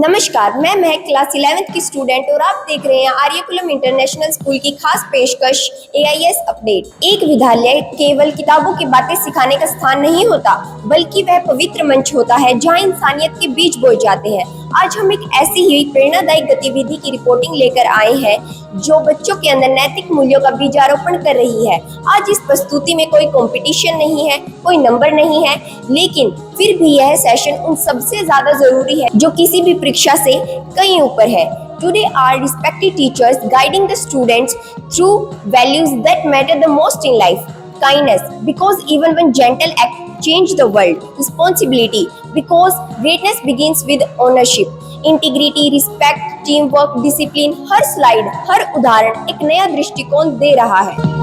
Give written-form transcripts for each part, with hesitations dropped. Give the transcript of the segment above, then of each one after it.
नमस्कार, मैं महक class 11th की स्टूडेंट और आप देख रहे हैं आर्यकुलम इंटरनेशनल स्कूल की खास पेशकश AIS अपडेट। एक विद्यालय केवल किताबों की बातें सिखाने का स्थान नहीं होता, बल्कि वह पवित्र मंच होता है जहां इंसानियत के बीज बोए जाते हैं। आज हम एक ऐसी ही प्रेरणादायी गतिविधि की रिपोर्टिंग लेकर आए हैं जो बच्चों के अंदर नैतिक मूल्यों का बीजारोपण कर रही है। आज इस प्रस्तुति में कोई कंपटीशन नहीं है, कोई नंबर नहीं है, लेकिन फिर भी यह सेशन उन सबसे ज्यादा जरूरी है जो किसी भी परीक्षा से कहीं ऊपर है। Today our respected teachers guiding the students through values that matter the most in life. Kindness, because even when gentle act change the world. Responsibility, because greatness begins with ownership. Integrity, respect, teamwork, discipline. Her slide, हर उदाहरण एक नया दृष्टिकोण दे रहा है।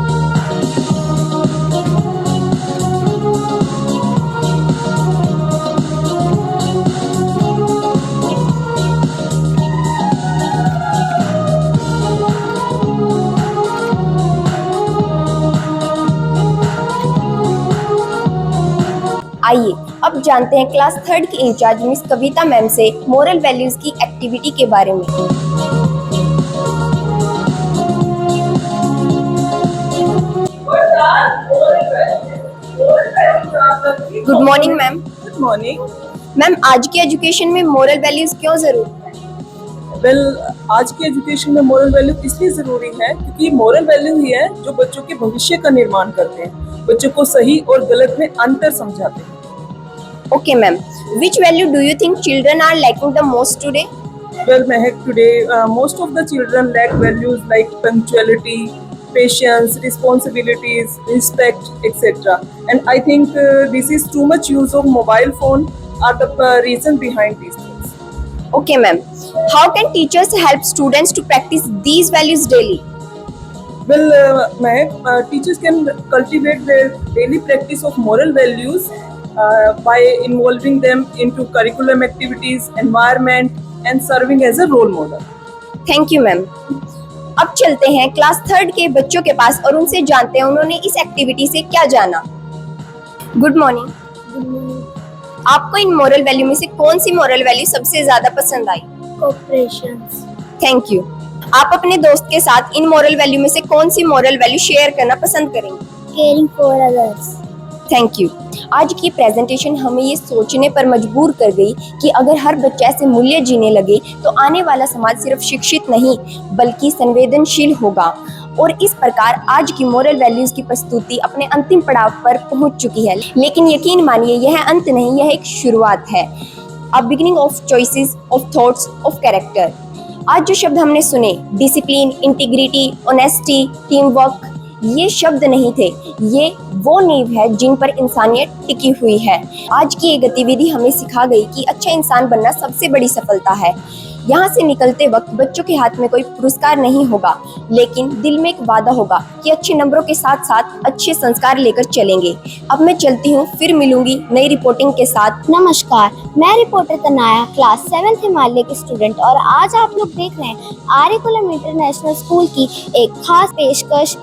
आइए अब जानते हैं क्लास 3rd की इंचार्ज मिस कविता मैम से मोरल वैल्यूज की एक्टिविटी के बारे में। Good morning ma'am. Good morning ma'am, आज की एजुकेशन में मोरल वैल्यूज क्यों जरूरी है? आज की एजुकेशन में मोरल वैल्यू इसलिए जरूरी है क्योंकि मोरल वैल्यू ही है जो बच्चों के भविष्य का निर्माण करते हैं, बच्चों को सही और गलत में अंतर समझाते हैं। Okay, ma'am. Which value do you think children are lacking the most today? Mehak, today most of the children lack values like punctuality, patience, responsibilities, respect, etc. And I think this is too much use of mobile phone are the reason behind these things. Okay, ma'am. How can teachers help students to practice these values daily? Mehak, teachers can cultivate their daily practice of moral values by involving them into curriculum activities, environment, and serving as a role model. Thank you, ma'am. अब चलते हैं class 3rd के बच्चों के पास और उनसे जानते हैं उन्होंने इस एक्टिविटी से क्या जाना। Good morning. आपको इन मोरल वैल्यू में से कौन सी मोरल वैल्यू सबसे ज्यादा पसंद आई? कोऑपरेशन। Thank you. आप अपने दोस्त के साथ इन मोरल वैल्यू में से कौन सी मोरल वैल्यू शेयर करना पसंद करेंगे? Caring for others. Thank you. आज की प्रेजेंटेशन हमें ये सोचने पर मजबूर कर गई कि अगर हर बच्चा ऐसे मूल्य जीने लगे तो आने वाला समाज सिर्फ शिक्षित नहीं बल्कि संवेदनशील होगा। और इस प्रकार आज की मोरल वैल्यूज की प्रस्तुति अपने अंतिम पड़ाव पर पहुंच चुकी है, लेकिन यकीन मानिए यह अंत नहीं, यह एक शुरुआत है। A beginning of choices of thoughts of character. आज जो शब्द हमने सुने, discipline, integrity, honesty, team work, ये शब्द नहीं थे, ये वो नींव है जिन पर इंसानियत टिकी हुई है। आज की ये गतिविधि हमें सिखा गई कि अच्छा इंसान बनना सबसे बड़ी सफलता है। यहाँ से निकलते वक्त बच्चों के हाथ में कोई पुरस्कार नहीं होगा, लेकिन दिल में एक वादा होगा कि अच्छे नंबरों के साथ साथ अच्छे संस्कार लेकर चलेंगे। अब मैं चलती हूँ, फिर मिलूंगी नई रिपोर्टिंग के साथ। नमस्कार, मैं रिपोर्टर तनाया क्लास 7th हिमालय की स्टूडेंट और आज आप लोग देख रहे हैं आर्यकुलम इंटरनेशनल स्कूल की एक खास पेशकश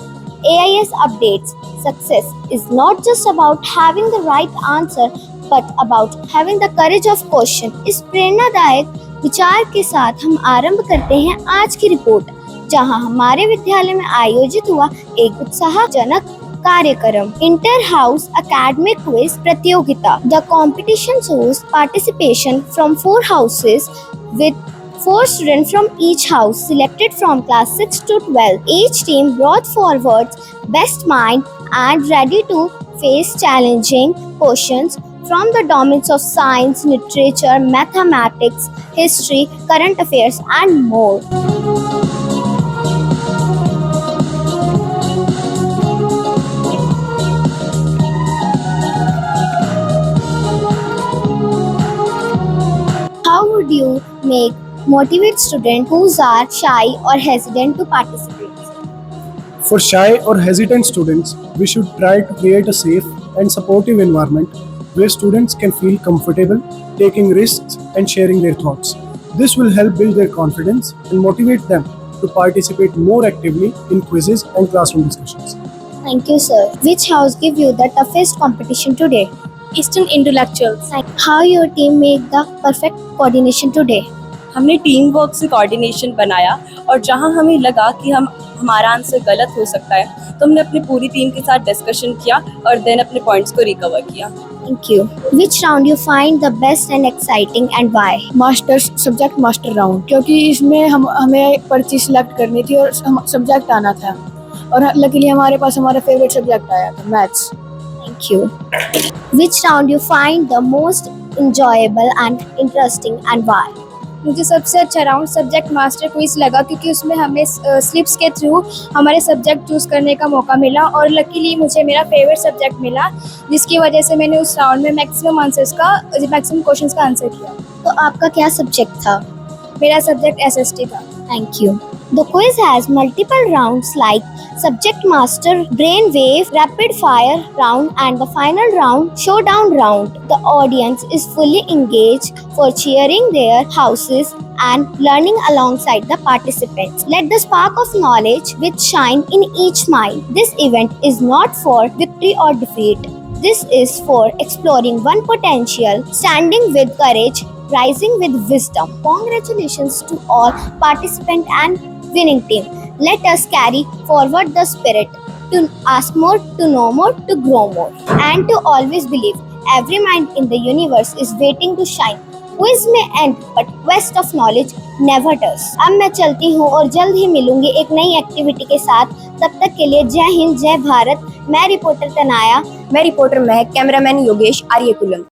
AIS updates. Success is not just about having the right answer, but about having the courage of question. इस प्रेरणादायक विचार के साथ हम आरंभ करते हैं आज की रिपोर्ट, जहां हमारे विद्यालय में आयोजित हुआ एक उत्साहजनक कार्यक्रम इंटर हाउस एकेडमिक क्विज प्रतियोगिता। The competition shows participation from 4 houses with 4 students from each house selected from class 6 to 12. Each team brought forward best mind and ready to face challenging questions from the domains of science, literature, mathematics, history, current affairs and more. How would you motivate students who are shy or hesitant to participate? For shy or hesitant students, we should try to create a safe and supportive environment where students can feel comfortable taking risks and sharing their thoughts. This will help build their confidence and motivate them to participate more actively in quizzes and classroom discussions. Thank you, sir. Which house gave you the toughest competition today? Eastern Intellectuals. How your team made the perfect coordination today? हमने team work से coordination बनाया और जहां हमें लगा कि हमारा answer गलत हो सकता है तो हमने अपनी पूरी टीम के साथ डिस्कशन किया और देन अपने पॉइंट्स को रिकवर किया। Thank you. Which round you find the best and exciting and why? Masters subject master round, क्योंकि इसमें हमें पर्ची सिलेक्ट करनी थी और सब्जेक्ट आना था और लकीली हमारे पास हमारा फेवरेट सब्जेक्ट आया था, maths. Thank you. Which round you find the most enjoyable and interesting and why? मुझे सबसे अच्छा राउंड सब्जेक्ट मास्टर क्विज लगा, क्योंकि उसमें हमें स्लिप्स के थ्रू हमारे सब्जेक्ट चूज़ करने का मौका मिला और लकीली मुझे मेरा फेवरेट सब्जेक्ट मिला, जिसकी वजह से मैंने उस राउंड में मैक्सिमम क्वेश्चंस का आंसर किया। तो आपका क्या सब्जेक्ट था? मेरा सब्जेक्ट एसएसटी था। Thank you. The quiz has multiple rounds like subject master, brainwave, rapid fire round and the final round, showdown round. The audience is fully engaged for cheering their houses and learning alongside the participants. Let the spark of knowledge which shine in each mind. This event is not for victory or defeat. This is for exploring one potential, standing with courage, rising with wisdom. Congratulations to all participants and winning team. Let us carry forward the spirit to ask more, to know more, to grow more, and to always believe every mind in the universe is waiting to shine. Quiz may end, but quest of knowledge never does. अब मैं चलती हूँ और जल्द ही मिलूंगी एक नई activity के साथ। तब तक के लिए जय हिंद, जय भारत। मैं रिपोर्टर तनाया। मैं रिपोर्टर महक, कैमरामैन योगेश, आर्यकुलम।